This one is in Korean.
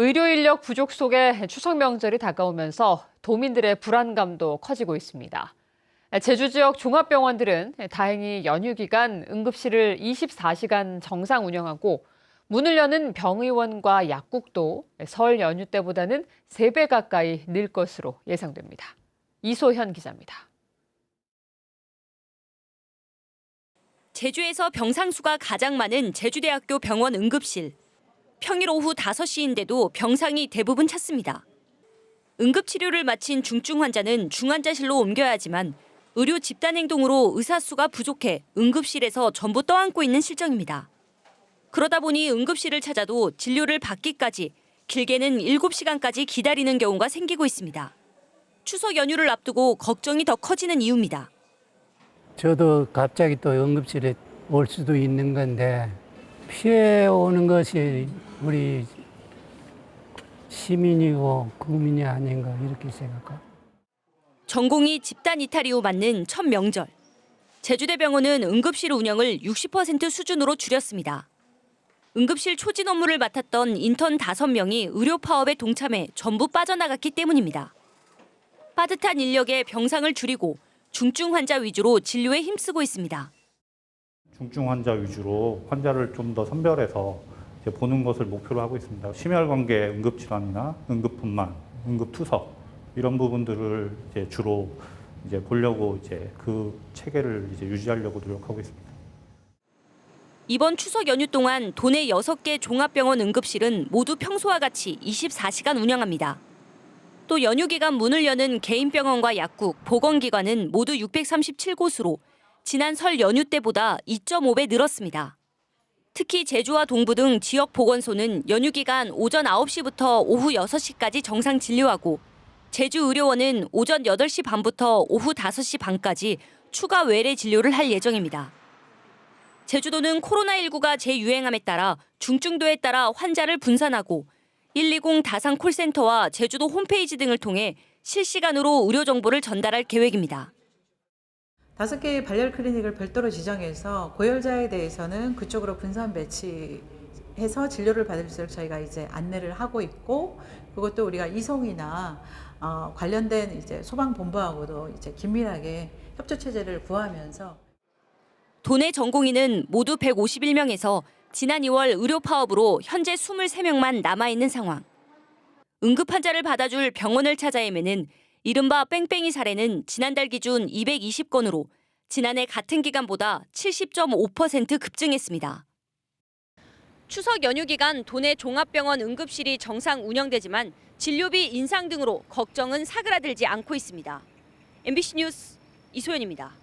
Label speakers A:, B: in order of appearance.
A: 의료 인력 부족 속에 추석 명절이 다가오면서 도민들의 불안감도 커지고 있습니다. 제주 지역 종합병원들은 다행히 연휴 기간 응급실을 24시간 정상 운영하고 문을 여는 병의원과 약국도 설 연휴 때보다는 3배 가까이 늘 것으로 예상됩니다. 이소현 기자입니다.
B: 제주에서 병상 수가 가장 많은 제주대학교 병원 응급실. 평일 오후 5시인데도 병상이 대부분 찼습니다. 응급치료를 마친 중증 환자는 중환자실로 옮겨야 하지만 의료 집단 행동으로 의사 수가 부족해 응급실에서 전부 떠안고 있는 실정입니다. 그러다 보니 응급실을 찾아도 진료를 받기까지 길게는 7시간까지 기다리는 경우가 생기고 있습니다. 추석 연휴를 앞두고 걱정이 더 커지는 이유입니다.
C: 저도 갑자기 또 응급실에 올 수도 있는 건데 피해 오는 것이 우리 시민이고 국민이 아닌가 이렇게 생각합니다.
B: 전공이 집단 이탈 이후 맞는 첫 명절. 제주대병원은 응급실 운영을 60% 수준으로 줄였습니다. 응급실 초진 업무를 맡았던 인턴 5명이 의료 파업에 동참해 전부 빠져나갔기 때문입니다. 빠듯한 인력에 병상을 줄이고 중증 환자 위주로 진료에 힘쓰고 있습니다.
D: 중증 환자 위주로 환자를 좀 더 선별해서 보는 것을 목표로 하고 있습니다. 심혈관계 응급질환이나 응급분만, 응급투석 이런 부분들을 주로 보려고 그 체계를 유지하려고 노력하고 있습니다.
B: 이번 추석 연휴 동안 도내 6개 종합병원 응급실은 모두 평소와 같이 24시간 운영합니다. 또 연휴 기간 문을 여는 개인병원과 약국, 보건기관은 모두 637곳으로 지난 설 연휴 때보다 2.5배 늘었습니다. 특히 제주와 동부 등 지역 보건소는 연휴 기간 오전 9시부터 오후 6시까지 정상 진료하고 제주의료원은 오전 8시 반부터 오후 5시 반까지 추가 외래 진료를 할 예정입니다. 제주도는 코로나19가 재유행함에 따라 중증도에 따라 환자를 분산하고 120 다산 콜센터와 제주도 홈페이지 등을 통해 실시간으로 의료 정보를 전달할 계획입니다.
E: 5개의 발열 클리닉을 별도로 지정해서 고열자에 대해서는 그쪽으로 분산 배치해서 진료를 받을 수 있도록 저희가 이제 안내를 하고 있고, 그것도 우리가 이송이나 관련된 소방본부하고도 긴밀하게 협조 체제를 구하면서.
B: 도내 전공의는 모두 151명에서 지난 2월 의료 파업으로 현재 23명만 남아있는 상황. 응급 환자를 받아줄 병원을 찾아 헤매는 이른바 뺑뺑이 사례는 지난달 기준 220건으로 지난해 같은 기간보다 70.5% 급증했습니다. 추석 연휴 기간 도내 종합병원 응급실이 정상 운영되지만 진료비 인상 등으로 걱정은 사그라들지 않고 있습니다. MBC 뉴스 이소연입니다.